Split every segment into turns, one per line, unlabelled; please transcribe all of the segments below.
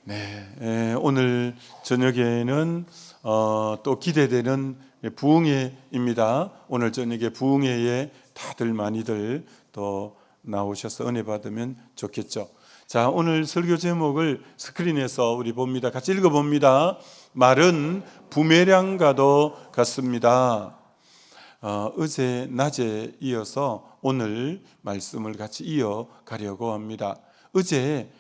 네, 오늘 저녁에는 또 기대되는 부흥회입니다. 오늘 저녁에 부흥회에 다들 많이들 또 나오셔서 은혜 받으면 좋겠죠. 자, 오늘 설교 제목을 스크린에서 우리 봅니다. 같이 읽어봅니다. 말은 부메랑과도 같습니다. 어제 낮에 이어서 오늘 말씀을 같이 이어가려고 합니다. 어제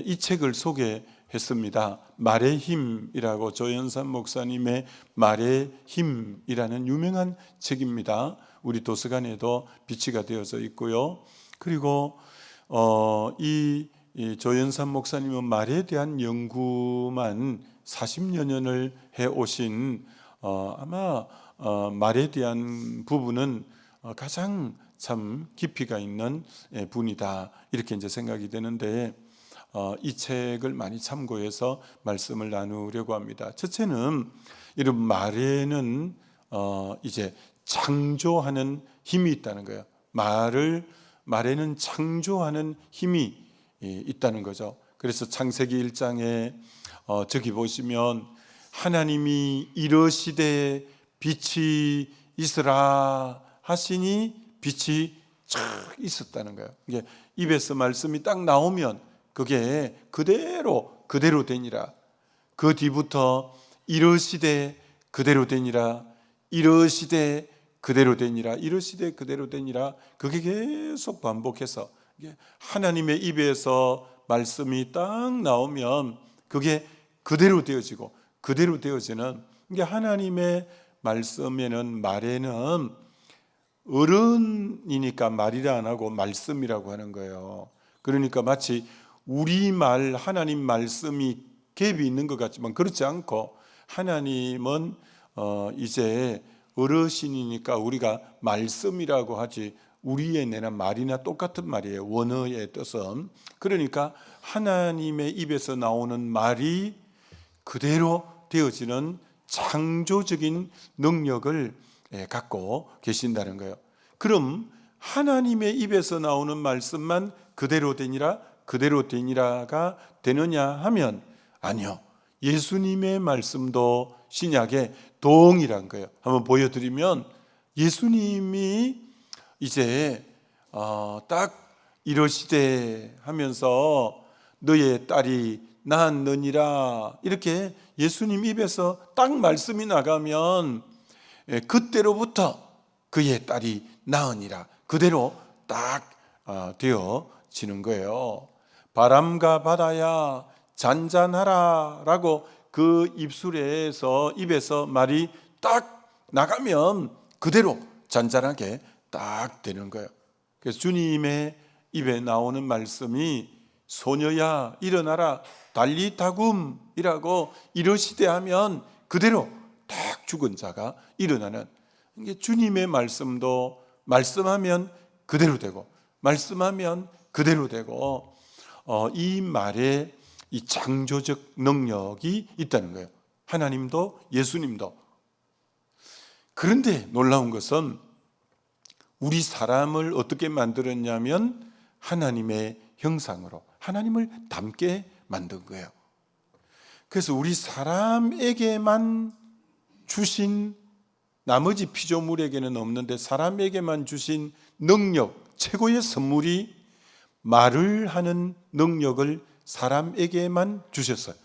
이 책을 소개했습니다. 말의 힘이라고 조연산 목사님의 말의 힘이라는 유명한 책입니다. 우리 도서관에도 비치가 되어져 있고요. 그리고 이 조연산 목사님은 말에 대한 연구만 40여 년을 해오신 아마 말에 대한 부분은 가장 참 깊이가 있는 분이다, 이렇게 이제 생각이 되는데 이 책을 많이 참고해서 말씀을 나누려고 합니다. 첫째는 이런 말에는 이제 창조하는 힘이 있다는 거예요. 말에는 창조하는 힘이 있다는 거죠. 그래서 창세기 1장에 저기 보시면 하나님이 이러시되 빛이 있으라 하시니 빛이 쫙 있었다는 거예요. 이게 입에서 말씀이 딱 나오면 그게 그대로 되니라. 그 뒤부터 이러시되 그대로 되니라, 이러시되 그대로 되니라, 이러시되 그대로 되니라. 그게 계속 반복해서 하나님의 입에서 말씀이 딱 나오면 그게 그대로 되어지고 그대로 되어지는, 이게 하나님의 말씀에는 말에는 어른이니까 말이라 안 하고 말씀이라고 하는 거예요. 그러니까 마치 우리말 하나님 말씀이 갭이 있는 것 같지만 그렇지 않고, 하나님은 이제 어르신이니까 우리가 말씀이라고 하지 우리의 내나 말이나 똑같은 말이에요. 원어의 뜻은. 그러니까 하나님의 입에서 나오는 말이 그대로 되어지는 창조적인 능력을 갖고 계신다는 거예요. 그럼 하나님의 입에서 나오는 말씀만 그대로 되니라가 되느냐 하면 아니요. 예수님의 말씀도 신약에 동일한 거예요. 한번 보여드리면, 예수님이 이제 딱 이러시되 하면서 너의 딸이 낳았느니라, 이렇게 예수님 입에서 딱 말씀이 나가면 그때로부터 그의 딸이 낳으니라, 그대로 딱 되어지는 거예요. 바람과 바다야 잔잔하라 라고 그 입에서 말이 딱 나가면 그대로 잔잔하게 딱 되는 거예요. 그래서 주님의 입에 나오는 말씀이 소녀야 일어나라 달리다굼이라고 이러시되 하면 그대로 딱 죽은 자가 일어나는, 이게 주님의 말씀도 말씀하면 그대로 되고 말씀하면 그대로 되고 이 말에 이 창조적 능력이 있다는 거예요. 하나님도 예수님도. 그런데 놀라운 것은 우리 사람을 어떻게 만들었냐면 하나님의 형상으로 하나님을 닮게 만든 거예요. 그래서 우리 사람에게만 주신, 나머지 피조물에게는 없는데 사람에게만 주신 능력, 최고의 선물이 말을 하는 능력을 사람에게만 주셨어요.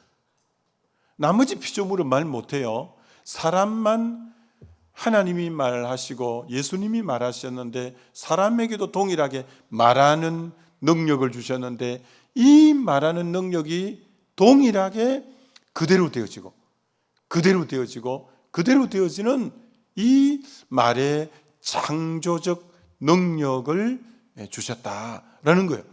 나머지 피조물은 말 못해요. 사람만 하나님이 말하시고 예수님이 말하셨는데 사람에게도 동일하게 말하는 능력을 주셨는데, 이 말하는 능력이 동일하게 그대로 되어지고 그대로 되어지는 이 말의 창조적 능력을 주셨다라는 거예요.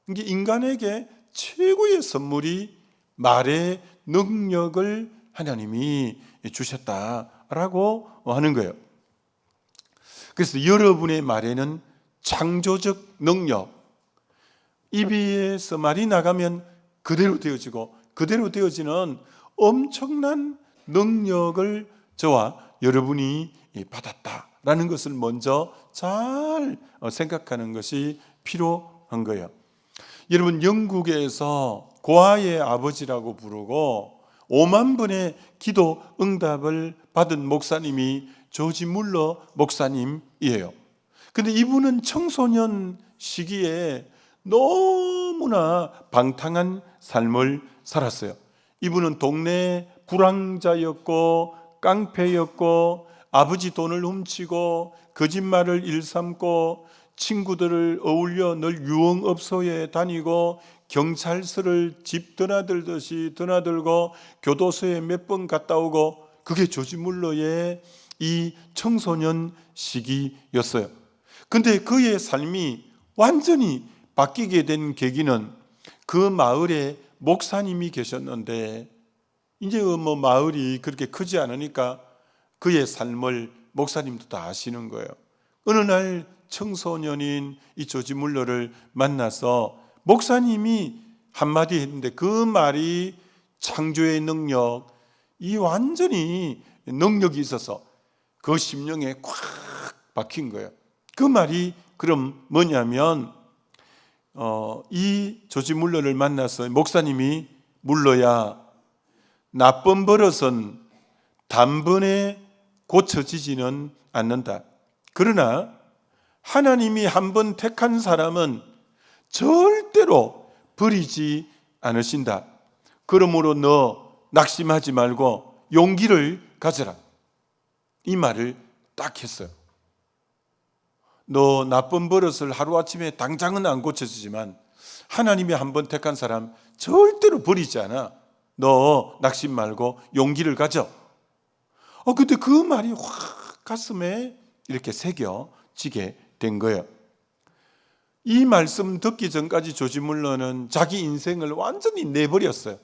이게 인간에게 최고의 선물이 말의 능력을 하나님이 주셨다라고 하는 거예요. 그래서 여러분의 말에는 창조적 능력, 입에서 말이 나가면 그대로 되어지고 그대로 되어지는 엄청난 능력을 저와 여러분이 받았다라는 것을 먼저 잘 생각하는 것이 필요한 거예요. 여러분, 영국에서 고아의 아버지라고 부르고 5만 번의 기도 응답을 받은 목사님이 조지 물러 목사님이에요. 근데 이분은 청소년 시기에 너무나 방탕한 삶을 살았어요. 이분은 동네 불황자였고 깡패였고 아버지 돈을 훔치고 거짓말을 일삼고 친구들을 어울려 늘 유흥업소에 다니고 경찰서를 집 드나들듯이 드나들고 교도소에 몇 번 갔다 오고, 그게 조지 물러의 이 청소년 시기였어요. 근데 그의 삶이 완전히 바뀌게 된 계기는 그 마을에 목사님이 계셨는데, 이제 뭐 마을이 그렇게 크지 않으니까 그의 삶을 목사님도 다 아시는 거예요. 어느 날 청소년인 이 조지 물러를 만나서 목사님이 한마디 했는데 그 말이 창조의 능력, 이 완전히 능력이 있어서 그 심령에 꽉 박힌 거예요. 그 말이 그럼 뭐냐면 이 조지 물러를 만나서 목사님이, 물러야, 나쁜 버릇은 단번에 고쳐지지는 않는다. 그러나 하나님이 한번 택한 사람은 절대로 버리지 않으신다. 그러므로 너 낙심하지 말고 용기를 가져라. 이 말을 딱 했어요. 너 나쁜 버릇을 하루아침에 당장은 안 고쳐지지만 하나님이 한번 택한 사람 절대로 버리지 않아. 너 낙심 말고 용기를 가져. 근데 그 말이 확 가슴에 이렇게 새겨지게 된 거예요. 이 말씀 듣기 전까지 조지 물러는 자기 인생을 완전히 내버렸어요.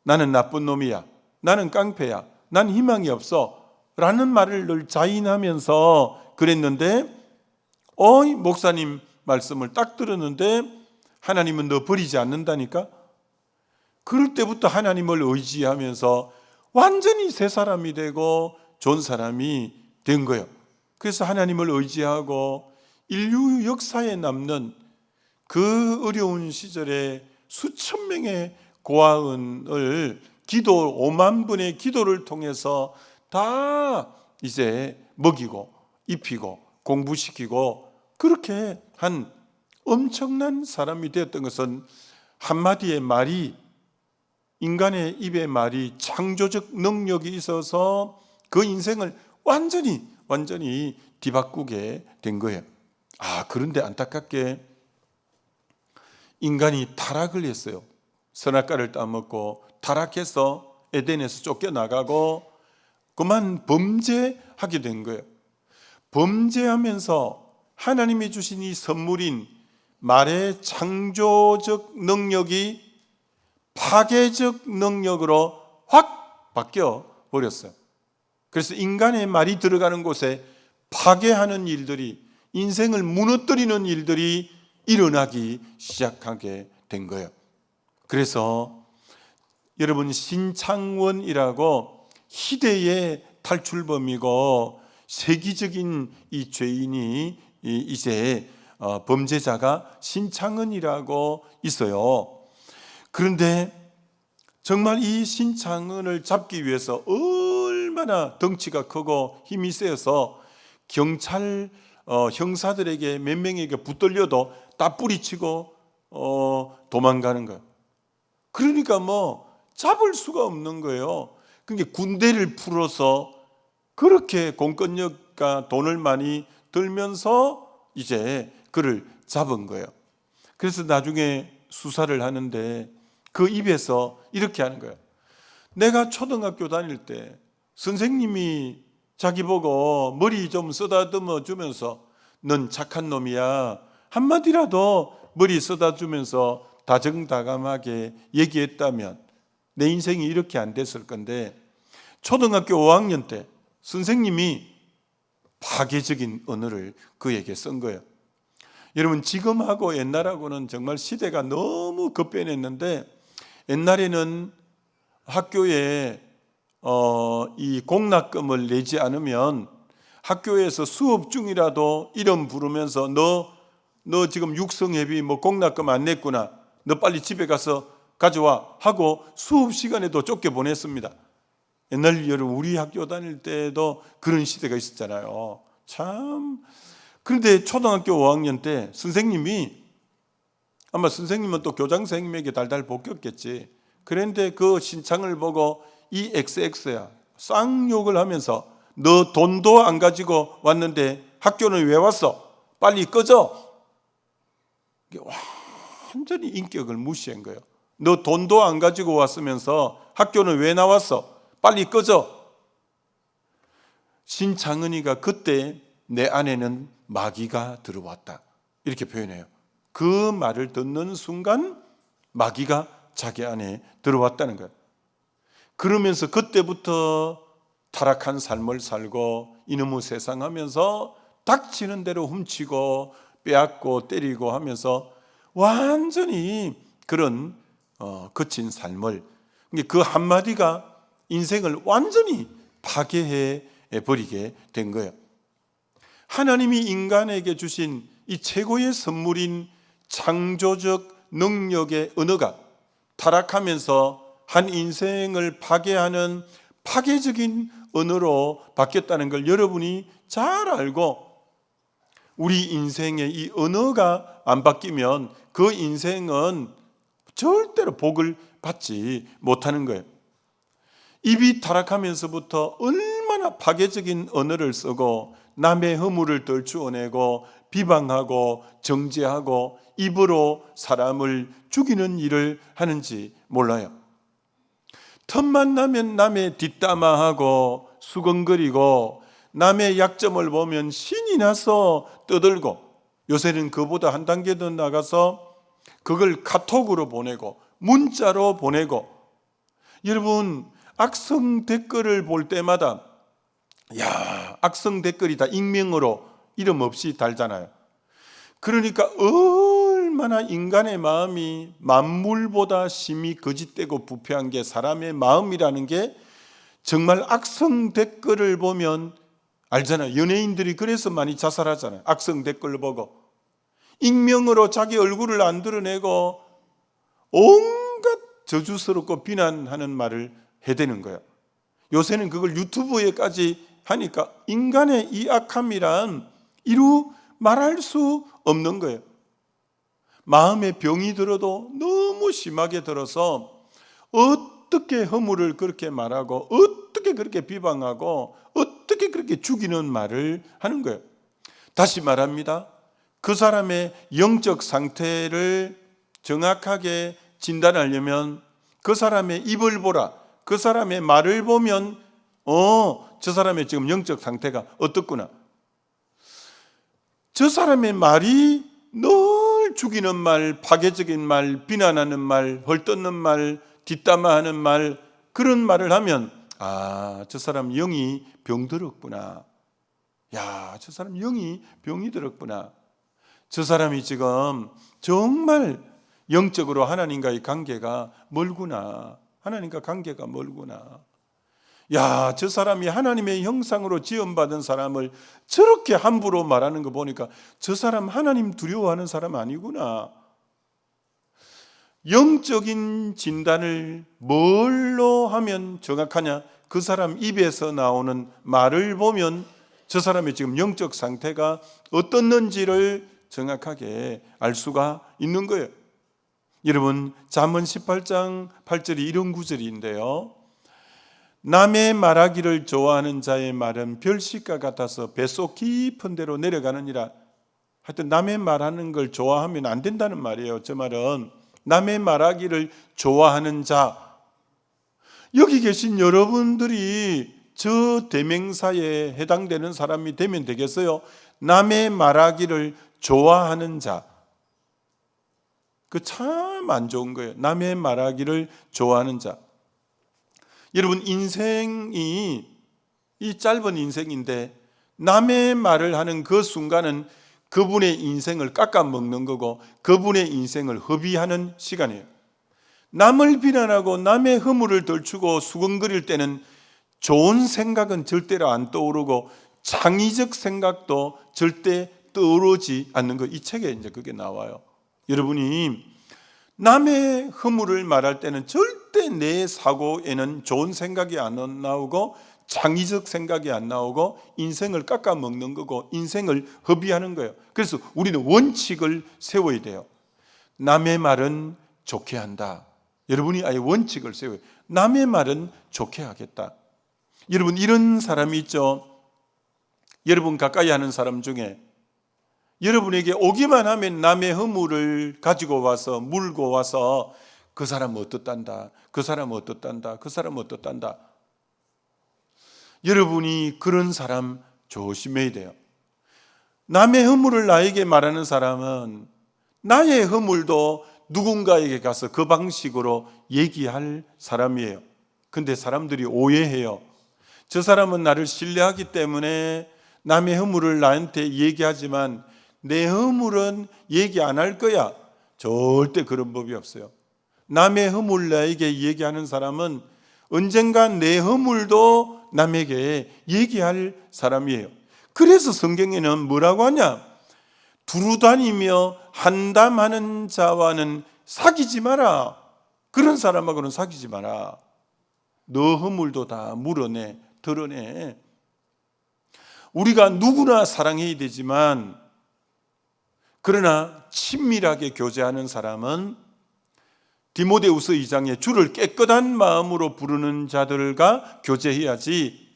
나는 나쁜 놈이야, 나는 깡패야, 난 희망이 없어 라는 말을 늘 자인하면서 그랬는데, 목사님 말씀을 딱 들었는데 하나님은 너 버리지 않는다니까. 그럴 때부터 하나님을 의지하면서 완전히 새 사람이 되고 좋은 사람이 된 거예요. 그래서 하나님을 의지하고 인류 역사에 남는 그 어려운 시절에 수천 명의 고아원을 5만 분의 기도를 통해서 다 이제 먹이고 입히고 공부시키고 그렇게 한 엄청난 사람이 되었던 것은 한마디의 말이, 인간의 입의 말이 창조적 능력이 있어서 그 인생을 완전히 뒤바꾸게 된 거예요. 그런데 안타깝게 인간이 타락을 했어요. 선악과를 따먹고 타락해서 에덴에서 쫓겨나가고 그만 범죄하게 된 거예요. 범죄하면서 하나님이 주신 이 선물인 말의 창조적 능력이 파괴적 능력으로 확 바뀌어 버렸어요. 그래서 인간의 말이 들어가는 곳에 파괴하는 일들이, 인생을 무너뜨리는 일들이 일어나기 시작하게 된 거예요. 그래서 여러분, 신창원이라고 희대의 탈출범이고 세계적인 이 죄인이 이제 범죄자가 신창원이라고 있어요. 그런데 정말 이 신창원을 잡기 위해서 얼마나 덩치가 크고 힘이 세서 경찰 형사들에게 몇 명에게 붙들려도 다 뿌리치고 도망가는 거예요. 그러니까 잡을 수가 없는 거예요. 그러니까 군대를 풀어서 그렇게 공권력과 돈을 많이 들면서 이제 그를 잡은 거예요. 그래서 나중에 수사를 하는데 그 입에서 이렇게 하는 거예요. 내가 초등학교 다닐 때 선생님이 자기 보고 머리 좀 쓰다듬어 주면서 넌 착한 놈이야 한마디라도 머리 쓰다주면서 다정다감하게 얘기했다면 내 인생이 이렇게 안 됐을 건데, 초등학교 5학년 때 선생님이 파괴적인 언어를 그에게 쓴 거예요. 여러분, 지금하고 옛날하고는 정말 시대가 너무 급변했는데, 옛날에는 학교에 이 공락금을 내지 않으면 학교에서 수업 중이라도 이름 부르면서 너 지금 육성회비 공락금 안 냈구나, 너 빨리 집에 가서 가져와 하고 수업 시간에도 쫓겨 보냈습니다. 옛날 여러분 우리 학교 다닐 때도 그런 시대가 있었잖아요. 참. 그런데 초등학교 5학년 때 선생님이, 아마 선생님은 또 교장 선생님에게 달달 볶였겠지. 그런데 그 신창을 보고 이 XX야 쌍욕을 하면서 너 돈도 안 가지고 왔는데 학교는 왜 왔어? 빨리 꺼져. 완전히 인격을 무시한 거예요. 너 돈도 안 가지고 왔으면서 학교는 왜 나왔어? 빨리 꺼져. 신창은이가 그때 내 안에는 마귀가 들어왔다, 이렇게 표현해요. 그 말을 듣는 순간 마귀가 자기 안에 들어왔다는 거예요. 그러면서 그때부터 타락한 삶을 살고 이놈의 세상 하면서 닥치는 대로 훔치고 빼앗고 때리고 하면서 완전히 그런 거친 삶을, 그 한마디가 인생을 완전히 파괴해 버리게 된 거예요. 하나님이 인간에게 주신 이 최고의 선물인 창조적 능력의 언어가 타락하면서 한 인생을 파괴하는 파괴적인 언어로 바뀌었다는 걸 여러분이 잘 알고, 우리 인생의 이 언어가 안 바뀌면 그 인생은 절대로 복을 받지 못하는 거예요. 입이 타락하면서부터 얼마나 파괴적인 언어를 쓰고 남의 허물을 떨추어내고 비방하고 정죄하고 입으로 사람을 죽이는 일을 하는지 몰라요. 틈만 나면 남의 뒷담화하고 수근거리고 남의 약점을 보면 신이 나서 떠들고, 요새는 그보다 한 단계 더 나가서 그걸 카톡으로 보내고 문자로 보내고, 여러분 악성 댓글을 볼 때마다 악성 댓글이 다 익명으로 이름 없이 달잖아요. 그러니까 얼마나 인간의 마음이 만물보다 심히 거짓되고 부패한 게 사람의 마음이라는 게 정말 악성 댓글을 보면 알잖아요. 연예인들이 그래서 많이 자살하잖아요. 악성 댓글을 보고 익명으로 자기 얼굴을 안 드러내고 온갖 저주스럽고 비난하는 말을 해대는 거예요. 요새는 그걸 유튜브에까지 하니까 인간의 이 악함이란 이루 말할 수 없는 거예요. 마음에 병이 들어도 너무 심하게 들어서 어떻게 허물을 그렇게 말하고 어떻게 그렇게 비방하고 어떻게 그렇게 죽이는 말을 하는 거예요. 다시 말합니다. 그 사람의 영적 상태를 정확하게 진단하려면 그 사람의 입을 보라, 그 사람의 말을 보면 저 사람의 지금 영적 상태가 어떻구나. 저 사람의 말이 늘 죽이는 말, 파괴적인 말, 비난하는 말, 헐뜯는 말, 뒷담화하는 말, 그런 말을 하면 저 사람 영이 병들었구나. 저 사람 영이 병이 들었구나. 저 사람이 지금 정말 영적으로 하나님과의 관계가 멀구나. 하나님과 관계가 멀구나. 저 사람이 하나님의 형상으로 지음받은 사람을 저렇게 함부로 말하는 거 보니까 저 사람 하나님 두려워하는 사람 아니구나. 영적인 진단을 뭘로 하면 정확하냐? 그 사람 입에서 나오는 말을 보면 저 사람의 지금 영적 상태가 어떻는지를 정확하게 알 수가 있는 거예요. 여러분, 잠언 18장 8절이 이런 구절인데요. 남의 말하기를 좋아하는 자의 말은 별식과 같아서 뱃속 깊은 데로 내려가느니라. 하여튼 남의 말하는 걸 좋아하면 안 된다는 말이에요. 저 말은 남의 말하기를 좋아하는 자, 여기 계신 여러분들이 저 대명사에 해당되는 사람이 되면 되겠어요? 남의 말하기를 좋아하는 자, 그 참 안 좋은 거예요. 남의 말하기를 좋아하는 자. 여러분, 인생이 이 짧은 인생인데 남의 말을 하는 그 순간은 그분의 인생을 깎아먹는 거고 그분의 인생을 허비하는 시간이에요. 남을 비난하고 남의 허물을 덜추고 수근거릴 때는 좋은 생각은 절대로 안 떠오르고 창의적 생각도 절대 떠오르지 않는 거. 이 책에 이제 그게 나와요. 여러분이 남의 허물을 말할 때는 절대 내 사고에는 좋은 생각이 안 나오고 창의적 생각이 안 나오고 인생을 깎아먹는 거고 인생을 허비하는 거예요. 그래서 우리는 원칙을 세워야 돼요. 남의 말은 좋게 한다. 여러분이 아예 원칙을 세워요. 남의 말은 좋게 하겠다. 여러분, 이런 사람이 있죠. 여러분 가까이 하는 사람 중에 여러분에게 오기만 하면 남의 허물을 가지고 와서 물고 와서 그 사람은 어떻단다, 그 사람은 어떻단다, 그 사람은 어떻단다. 여러분이 그런 사람 조심해야 돼요. 남의 허물을 나에게 말하는 사람은 나의 허물도 누군가에게 가서 그 방식으로 얘기할 사람이에요. 근데 사람들이 오해해요. 저 사람은 나를 신뢰하기 때문에 남의 허물을 나한테 얘기하지만 내 허물은 얘기 안 할 거야. 절대 그런 법이 없어요. 남의 허물 나에게 얘기하는 사람은 언젠간 내 허물도 남에게 얘기할 사람이에요. 그래서 성경에는 뭐라고 하냐? 두루다니며 한담하는 자와는 사귀지 마라. 그런 사람하고는 사귀지 마라. 너 허물도 다 물어내, 드러내. 우리가 누구나 사랑해야 되지만 그러나 친밀하게 교제하는 사람은 디모데후서 2장에 주를 깨끗한 마음으로 부르는 자들과 교제해야지,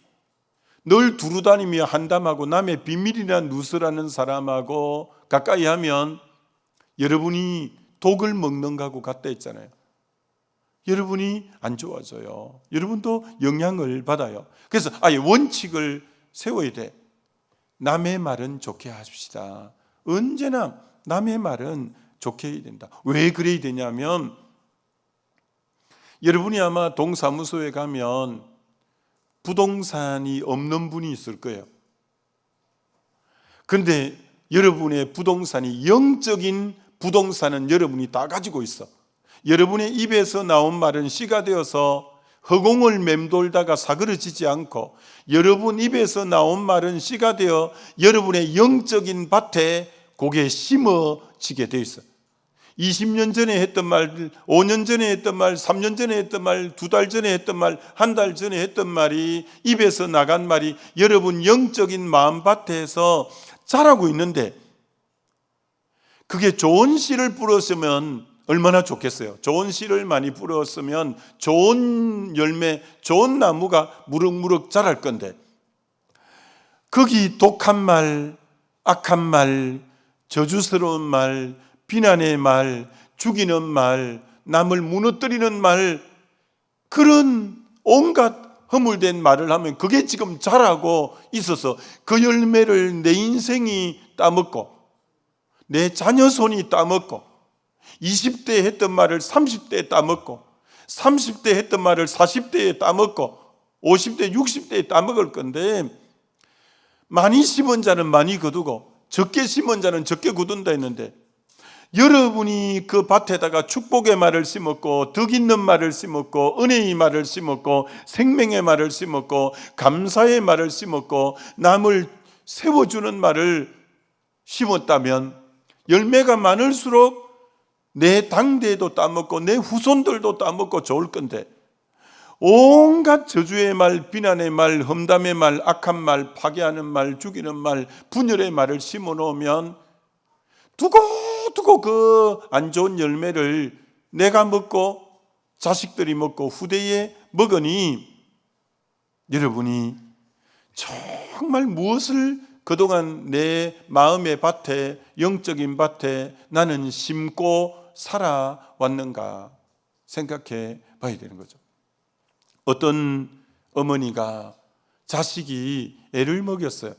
늘 두루다니며 한담하고 남의 비밀이나 누설하는 사람하고 가까이 하면 여러분이 독을 먹는 거하고 같다 했잖아요. 여러분이 안 좋아져요. 여러분도 영향을 받아요. 그래서 아예 원칙을 세워야 돼. 남의 말은 좋게 합시다. 언제나 남의 말은 좋게 해야 된다. 왜 그래야 되냐면 여러분이 아마 동사무소에 가면 부동산이 없는 분이 있을 거예요. 그런데 여러분의 부동산이 영적인 부동산은 여러분이 다 가지고 있어. 여러분의 입에서 나온 말은 씨가 되어서 허공을 맴돌다가 사그러지지 않고 여러분 입에서 나온 말은 씨가 되어 여러분의 영적인 밭에 거기에 심어지게 되어 있어요. 20년 전에 했던 말, 5년 전에 했던 말, 3년 전에 했던 말, 2달 전에 했던 말, 한 달 전에 했던 말이, 입에서 나간 말이 여러분 영적인 마음밭에서 자라고 있는데, 그게 좋은 씨를 뿌렸으면 얼마나 좋겠어요. 좋은 씨를 많이 뿌렸으면 좋은 열매, 좋은 나무가 무럭무럭 자랄 건데, 거기 독한 말, 악한 말, 저주스러운 말, 비난의 말, 죽이는 말, 남을 무너뜨리는 말, 그런 온갖 허물된 말을 하면 그게 지금 자라고 있어서 그 열매를 내 인생이 따먹고 내 자녀 손이 따먹고 20대에 했던 말을 30대에 따먹고 30대에 했던 말을 40대에 따먹고 50대, 60대에 따먹을 건데, 많이 심은 자는 많이 거두고 적게 심은 자는 적게 거둔다 했는데, 여러분이 그 밭에다가 축복의 말을 심었고 덕 있는 말을 심었고 은혜의 말을 심었고 생명의 말을 심었고 감사의 말을 심었고 남을 세워주는 말을 심었다면 열매가 많을수록 내 당대도 따먹고 내 후손들도 따먹고 좋을 건데, 온갖 저주의 말, 비난의 말, 험담의 말, 악한 말, 파괴하는 말, 죽이는 말, 분열의 말을 심어 놓으면 두고 그 안 좋은 열매를 내가 먹고 자식들이 먹고 후대에 먹으니 여러분이 정말 무엇을 그동안 내 마음의 밭에, 영적인 밭에 나는 심고 살아왔는가 생각해 봐야 되는 거죠. 어떤 어머니가 자식이 애를 먹였어요.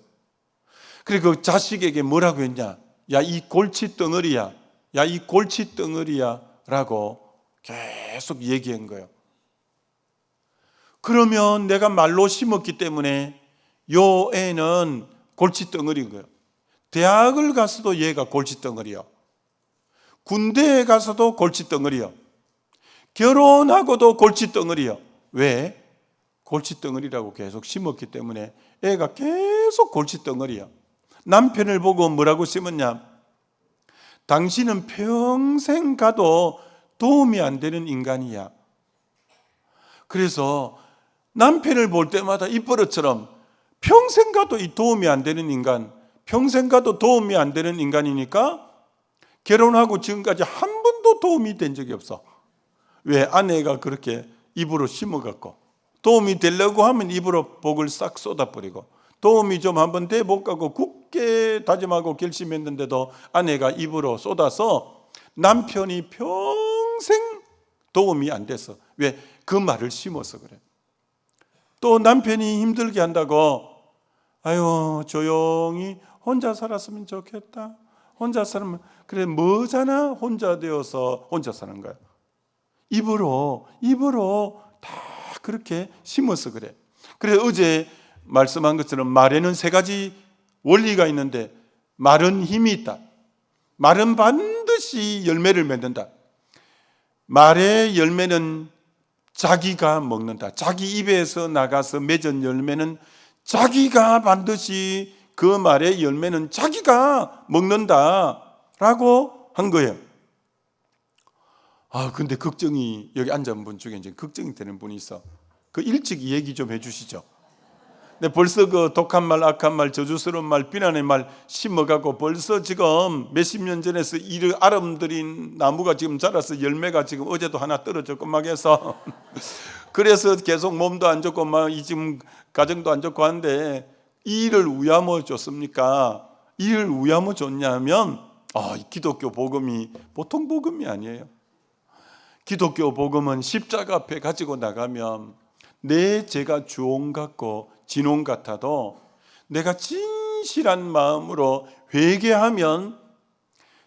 그리고 그 자식에게 뭐라고 했냐? 야, 이 골치 덩어리야. 야, 이 골치 덩어리야. 라고 계속 얘기한 거예요. 그러면 내가 말로 심었기 때문에 요 애는 골치 덩어리인 거예요. 대학을 가서도 얘가 골치 덩어리야. 군대에 가서도 골치 덩어리야. 결혼하고도 골치 덩어리야. 왜? 골치 덩어리라고 계속 심었기 때문에 애가 계속 골치 덩어리야. 남편을 보고 뭐라고 심었냐? 당신은 평생 가도 도움이 안 되는 인간이야. 그래서 남편을 볼 때마다 입버릇처럼 평생 가도 이 도움이 안 되는 인간, 평생 가도 도움이 안 되는 인간이니까 결혼하고 지금까지 한 번도 도움이 된 적이 없어. 왜? 아내가 그렇게 입으로 심어갖고 도움이 되려고 하면 입으로 복을 싹 쏟아버리고, 도움이 좀 한번 돼 못 가고 굳게 다짐하고 결심했는데도 아내가 입으로 쏟아서 남편이 평생 도움이 안 됐어. 왜? 그 말을 심어서 그래. 또 남편이 힘들게 한다고 아유 조용히 혼자 살았으면 좋겠다. 혼자 살면 그래 뭐잖아. 혼자 되어서 혼자 사는 거야. 입으로 다 그렇게 심어서 그래. 그래 어제 말씀한 것처럼 말에는 세 가지 원리가 있는데, 말은 힘이 있다. 말은 반드시 열매를 맺는다. 말의 열매는 자기가 먹는다. 자기 입에서 나가서 맺은 열매는 자기가 반드시, 그 말의 열매는 자기가 먹는다라고 한 거예요. 근데 걱정이, 여기 앉은 분 중에 이제 걱정이 되는 분이 있어. 그 일찍 얘기 좀 해주시죠. 근데 벌써 그 독한 말, 악한 말, 저주스러운 말, 비난의 말 심어가고 벌써 지금 몇십 년 전에서 이를 아름드린 나무가 지금 자라서 열매가 지금 어제도 하나 떨어졌고 막 해서 그래서 계속 몸도 안 좋고 막 지금 가정도 안 좋고 한데, 이 일을 우야뭐 줬습니까? 이 일을 우야뭐 줬냐면 이 기독교 복음이 보통 복음이 아니에요. 기독교 복음은 십자가 앞에 가지고 나가면 내 죄가 주홍 같고 진홍 같아도 내가 진실한 마음으로 회개하면,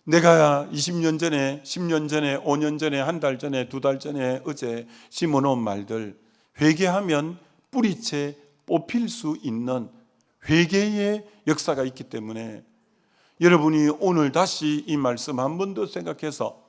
내가 20년 전에, 10년 전에, 5년 전에, 한 달 전에, 두 달 전에, 어제 심어놓은 말들 회개하면 뿌리채 뽑힐 수 있는 회개의 역사가 있기 때문에, 여러분이 오늘 다시 이 말씀 한 번 더 생각해서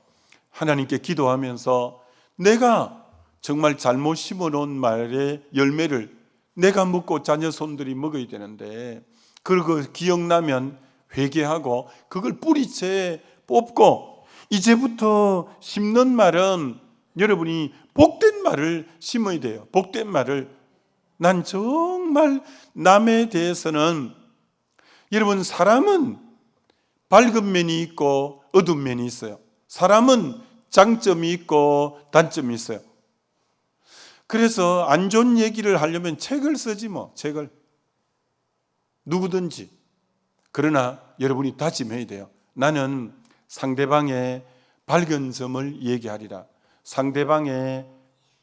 하나님께 기도하면서 내가 정말 잘못 심어놓은 말의 열매를 내가 먹고 자녀 손들이 먹어야 되는데, 그거 기억나면 회개하고 그걸 뿌리채 뽑고, 이제부터 심는 말은 여러분이 복된 말을 심어야 돼요. 복된 말을. 난 정말 남에 대해서는, 여러분 사람은 밝은 면이 있고 어두운 면이 있어요. 사람은 장점이 있고 단점이 있어요. 그래서 안 좋은 얘기를 하려면 책을 쓰지 뭐, 책을. 누구든지. 그러나 여러분이 다짐해야 돼요. 나는 상대방의 밝은 점을 얘기하리라. 상대방의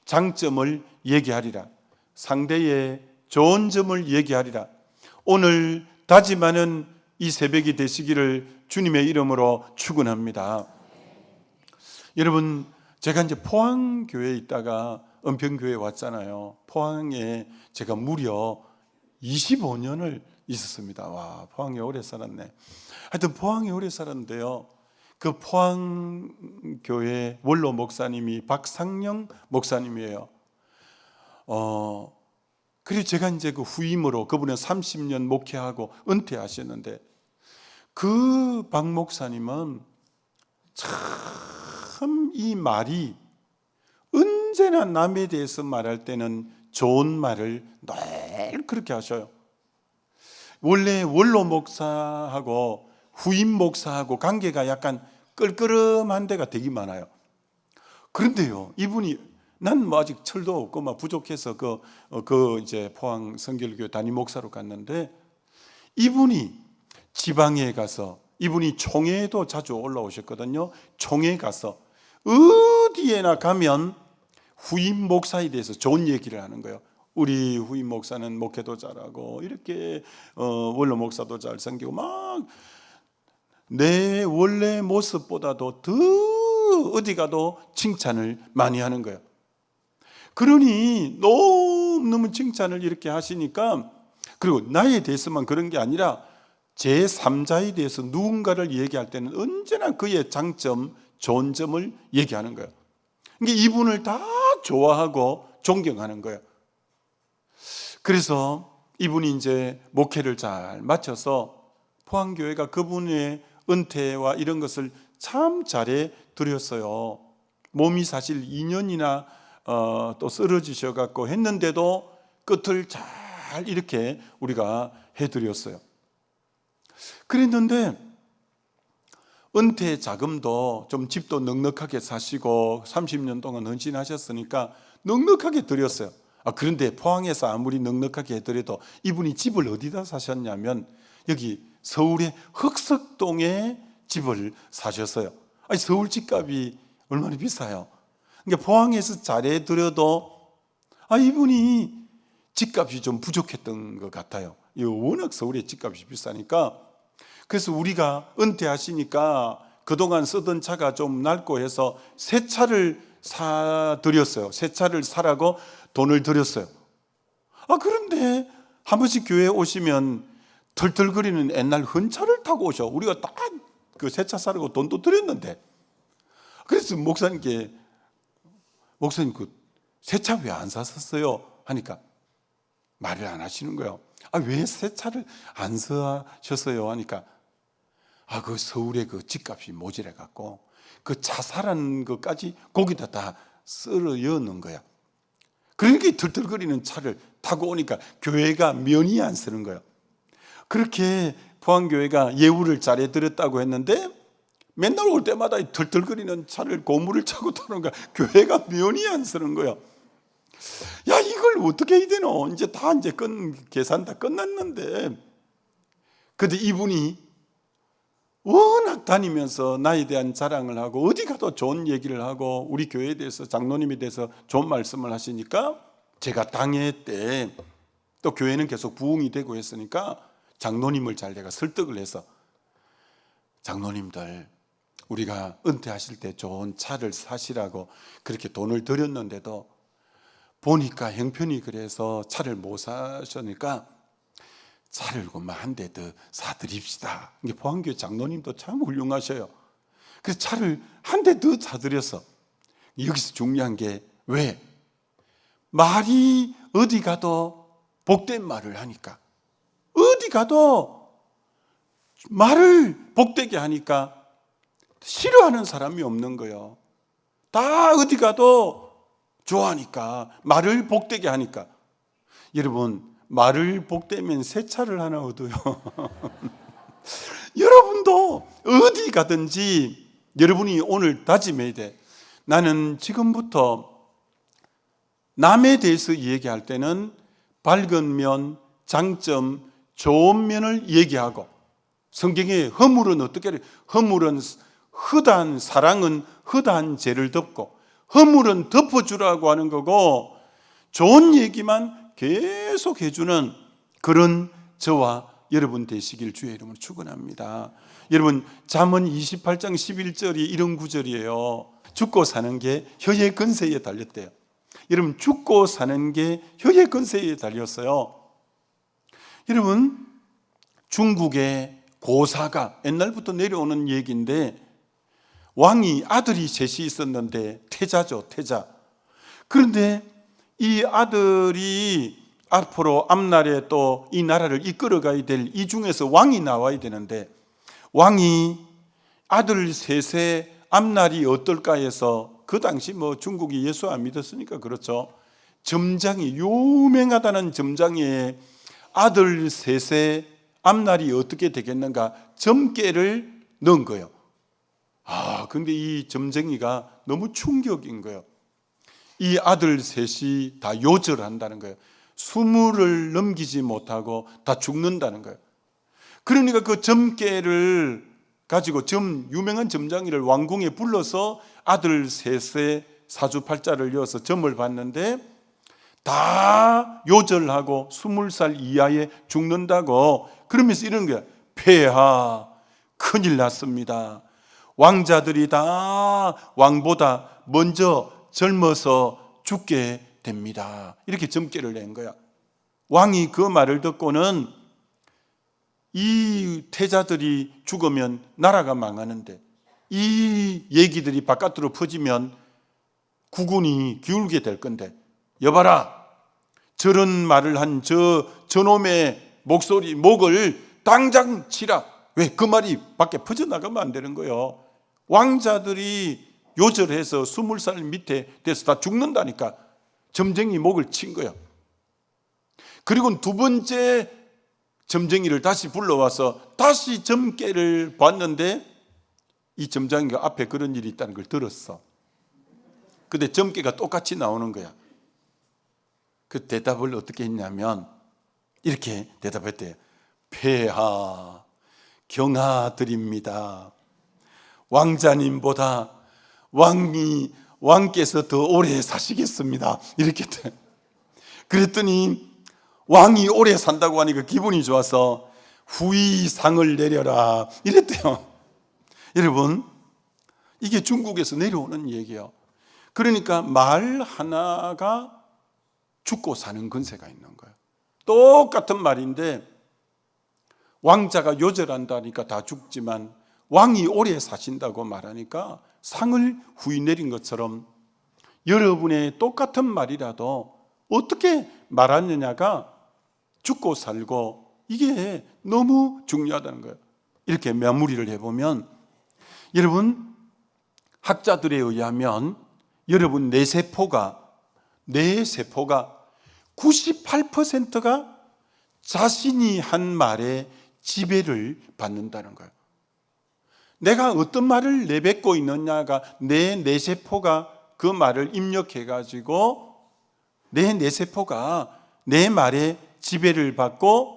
장점을 얘기하리라. 상대의 좋은 점을 얘기하리라. 오늘 다짐하는 이 새벽이 되시기를 주님의 이름으로 축원합니다. 여러분, 제가 이제 포항교회에 있다가 은평교회에 왔잖아요. 포항에 제가 무려 25년을 있었습니다. 와, 포항에 오래 살았네. 하여튼 포항에 오래 살았는데요, 그 포항교회 원로 목사님이 박상영 목사님이에요. 그리고 제가 이제 그 후임으로, 그분은 30년 목회하고 은퇴하셨는데, 그 박 목사님은 참 이 말이, 언제나 남에 대해서 말할 때는 좋은 말을 늘 그렇게 하셔요. 원래 원로 목사하고 후임 목사하고 관계가 약간 끌끄름한 데가 되게 많아요. 그런데요, 이분이, 난 뭐 아직 철도 없고 막 부족해서 이제 포항 성결교회 담임 목사로 갔는데, 이분이 지방에 가서, 이분이 총회에도 자주 올라오셨거든요. 총회에 가서 어디에나 가면 후임 목사에 대해서 좋은 얘기를 하는 거예요. 우리 후임 목사는 목회도 잘하고 이렇게 원로 목사도 잘 섬기고, 막 내 원래 모습보다도 더 어디 가도 칭찬을 많이 하는 거예요. 그러니 너무 칭찬을 이렇게 하시니까, 그리고 나에 대해서만 그런 게 아니라 제3자에 대해서 누군가를 얘기할 때는 언제나 그의 장점, 좋은 점을 얘기하는 거예요. 그러니까 이분을 다 좋아하고 존경하는 거예요. 그래서 이분이 이제 목회를 잘 마쳐서 포항교회가 그분의 은퇴와 이런 것을 참 잘해 드렸어요. 몸이 사실 2년이나 또 쓰러지셔 갖고 했는데도 끝을 잘 이렇게 우리가 해드렸어요. 그랬는데 은퇴 자금도 좀 집도 넉넉하게 사시고 30년 동안 헌신하셨으니까 넉넉하게 드렸어요. 그런데 포항에서 아무리 넉넉하게 해드려도 이분이 집을 어디다 사셨냐면 여기 서울의 흑석동에 집을 사셨어요. 서울 집값이 얼마나 비싸요. 그러니까 포항에서 잘해드려도 이분이 집값이 좀 부족했던 것 같아요. 워낙 서울의 집값이 비싸니까. 그래서 우리가 은퇴하시니까 그동안 쓰던 차가 좀 낡고 해서 새 차를 사드렸어요. 새 차를 사라고 돈을 드렸어요. 그런데 한 번씩 교회에 오시면 털털거리는 옛날 헌차를 타고 오셔. 우리가 딱 그 새 차 사라고 돈도 드렸는데. 그래서 목사님께 목사님 그 새 차 왜 안 샀었어요? 하니까 말을 안 하시는 거예요. 왜 새 차를 안 사셨어요? 하니까 그 서울에 그 집값이 모자라 갖고 그 차 사라는 것까지 거기다 다 썰어 넣는 거야. 그러니까 털털거리는 차를 타고 오니까 교회가 면이 안 쓰는 거예요. 그렇게 포항교회가 예우를 잘해드렸다고 했는데 맨날 올 때마다 털털거리는 차를 고무를 차고 타는 거야. 교회가 면이 안 쓰는 거야. 이걸 어떻게 해야 되노? 이제 계산 다 끝났는데. 근데 이분이 워낙 다니면서 나에 대한 자랑을 하고 어디 가도 좋은 얘기를 하고 우리 교회에 대해서 장로님에 대해서 좋은 말씀을 하시니까 제가 당회 때 또 교회는 계속 부흥이 되고 했으니까 장로님을 잘 내가 설득을 해서 장로님들 우리가 은퇴하실 때 좋은 차를 사시라고 그렇게 돈을 드렸는데도 보니까 형편이 그래서 차를 못 사시니까 차를 한 대 더 사드립시다. 포항교회 장로님도 참 훌륭하셔요. 그래서 차를 한 대 더 사드렸어. 여기서 중요한 게 왜? 말이 어디 가도 복된 말을 하니까, 어디 가도 말을 복되게 하니까 싫어하는 사람이 없는 거예요. 다 어디 가도 좋아하니까, 말을 복되게 하니까. 여러분, 말을 복되면 새 차를 하나 얻어요. 여러분도 어디 가든지 여러분이 오늘 다짐해야 돼. 나는 지금부터 남에 대해서 얘기할 때는 밝은 면, 장점, 좋은 면을 얘기하고, 성경에 허물은 어떻게 해요? 허물은 허다한 사랑은 허다한 죄를 덮고, 허물은 덮어주라고 하는 거고, 좋은 얘기만 계속 해주는 그런 저와 여러분 되시길 주의 이름으로 축원합니다. 여러분, 잠언 28장 11절이 이런 구절이에요. 죽고 사는 게 혀의 근세에 달렸대요. 여러분, 죽고 사는 게 혀의 근세에 달렸어요. 여러분, 중국의 고사가 옛날부터 내려오는 얘기인데, 왕이 아들이 셋이 있었는데 태자죠, 태자. 그런데 이 아들이 앞으로 앞날에 또 이 나라를 이끌어가야 될 이 중에서 왕이 나와야 되는데, 왕이 아들 셋의 앞날이 어떨까 해서, 그 당시 중국이 예수 안 믿었으니까 그렇죠. 점장이, 유명하다는 점장의 아들 셋의 앞날이 어떻게 되겠는가 점괘를 넣은 거예요. 근데 이 점쟁이가 너무 충격인 거예요. 이 아들 셋이 다 요절한다는 거예요. 20을 넘기지 못하고 다 죽는다는 거예요. 그러니까 그 점괘를 가지고 유명한 점장이를 왕궁에 불러서 아들 셋의 사주팔자를 이어서 점을 봤는데 다 요절하고 20살 이하에 죽는다고. 그러면서 이런 거야. 폐하, 큰일 났습니다. 왕자들이 다 왕보다 먼저 젊어서 죽게 됩니다. 이렇게 점괘를 낸 거야. 왕이 그 말을 듣고는 이 태자들이 죽으면 나라가 망하는데, 이 얘기들이 바깥으로 퍼지면 국운이 기울게 될 건데, 여봐라, 저런 말을 한 저놈의 목을 당장 치라. 왜? 그 말이 밖에 퍼져나가면 안 되는 거예요. 왕자들이 요절해서 20살 밑에 돼서 다 죽는다니까. 점쟁이 목을 친 거야. 그리고 두 번째 점쟁이를 다시 불러와서 다시 점괘를 봤는데 이 점쟁이가 앞에 그런 일이 있다는 걸 들었어. 근데 점괘가 똑같이 나오는 거야. 그 대답을 어떻게 했냐면 이렇게 대답했대요. 폐하 경하드립니다. 왕자님보다 왕께서 더 오래 사시겠습니다. 이렇게 돼. 그랬더니 왕이 오래 산다고 하니까 기분이 좋아서 후의상을 내려라 이랬대요. 여러분, 이게 중국에서 내려오는 얘기예요. 그러니까 말 하나가 죽고 사는 근세가 있는 거예요. 똑같은 말인데 왕자가 요절한다니까 다 죽지만 왕이 오래 사신다고 말하니까 상을 후이 내린 것처럼 여러분의 똑같은 말이라도 어떻게 말하느냐가 죽고 살고 이게 너무 중요하다는 거예요. 이렇게 마무리를 해보면 여러분, 학자들에 의하면 여러분 뇌세포가 98%가 자신이 한 말에 지배를 받는다는 거예요. 내가 어떤 말을 내뱉고 있느냐가 내 뇌세포가 그 말을 입력해가지고 내 뇌세포가 내 말에 지배를 받고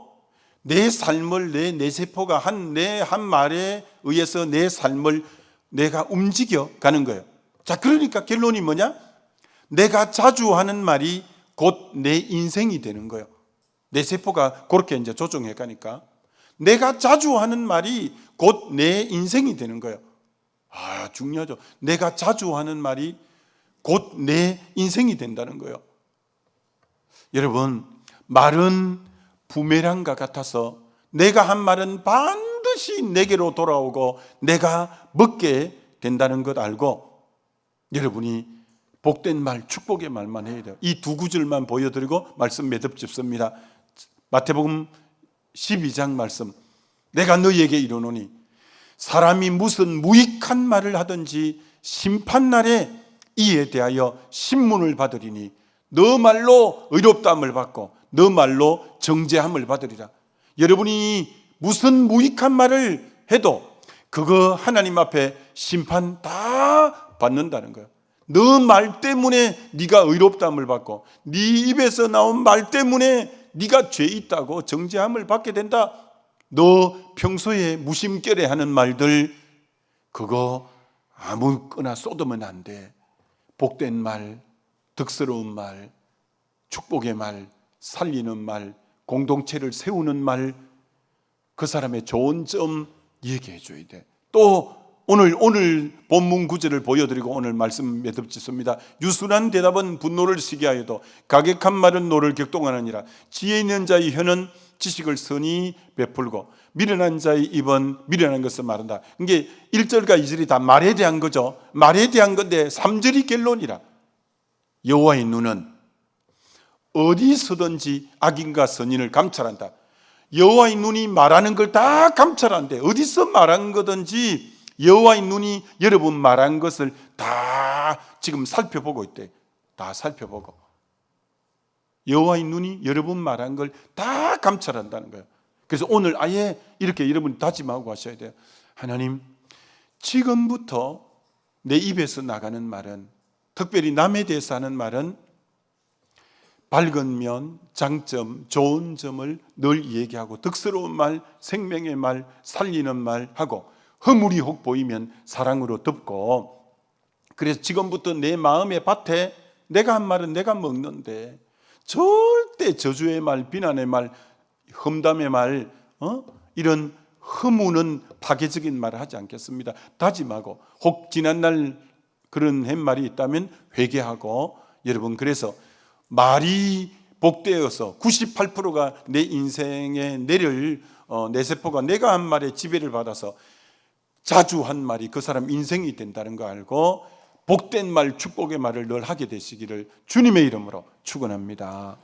내 삶을 내 뇌세포가 내 한 말에 의해서 내 삶을 내가 움직여 가는 거예요. 자, 그러니까 결론이 뭐냐? 내가 자주 하는 말이 곧 내 인생이 되는 거예요. 뇌세포가 그렇게 이제 조종해 가니까 내가 자주 하는 말이 곧 내 인생이 되는 거예요. 중요하죠. 내가 자주 하는 말이 곧 내 인생이 된다는 거예요. 여러분, 말은 부메랑과 같아서 내가 한 말은 반드시 내게로 돌아오고 내가 먹게 된다는 것 알고 여러분이 복된 말, 축복의 말만 해야 돼요. 이 두 구절만 보여드리고 말씀 매듭 짓습니다. 마태복음 12장 말씀. 내가 너희에게 이르노니 사람이 무슨 무익한 말을 하든지 심판날에 이에 대하여 신문을 받으리니 너 말로 의롭다함을 받고 너 말로 정죄함을 받으리라. 여러분이 무슨 무익한 말을 해도 그거 하나님 앞에 심판 다 받는다는 거예요. 너 말 때문에 네가 의롭다함을 받고 네 입에서 나온 말 때문에 네가 죄 있다고 정죄함을 받게 된다. 너 평소에 무심결에 하는 말들 그거 아무거나 쏟으면 안 돼. 복된 말, 덕스러운 말, 축복의 말, 살리는 말, 공동체를 세우는 말, 그 사람의 좋은 점 얘기해 줘야 돼. 또 오늘 본문 구절을 보여드리고 오늘 말씀 매듭 짓습니다. 유순한 대답은 분노를 시게 하여도 가격한 말은 노를 격동하느니라. 지혜 있는 자의 혀는 지식을 선히 베풀고 미련한 자의 입은 미련한 것을 말한다. 이게 1절과 2절이 다 말에 대한 거죠. 말에 대한 건데 3절이 결론이라. 여호와의 눈은 어디서든지 악인과 선인을 감찰한다. 여호와의 눈이 말하는 걸 다 감찰한대. 어디서 말한 거든지 여호와의 눈이 여러분 말한 것을 다 지금 살펴보고 있대. 다 살펴보고 여호와의 눈이 여러분 말한 걸 다 감찰한다는 거예요. 그래서 오늘 아예 이렇게 여러분 다짐하고 하셔야 돼요. 하나님, 지금부터 내 입에서 나가는 말은, 특별히 남에 대해서 하는 말은 밝은 면, 장점, 좋은 점을 늘 얘기하고 덕스러운 말, 생명의 말, 살리는 말 하고 허물이 혹 보이면 사랑으로 덮고. 그래서 지금부터 내 마음의 밭에 내가 한 말은 내가 먹는데 절대 저주의 말, 비난의 말, 험담의 말, 이런 허무는 파괴적인 말을 하지 않겠습니다. 다짐하고 혹 지난날 그런 햇말이 있다면 회개하고. 여러분, 그래서 말이 복되어서 98%가 내 인생에 내 세포가 내가 한 말에 지배를 받아서 자주 한 말이 그 사람 인생이 된다는 거 알고 복된 말, 축복의 말을 늘 하게 되시기를 주님의 이름으로 축원합니다.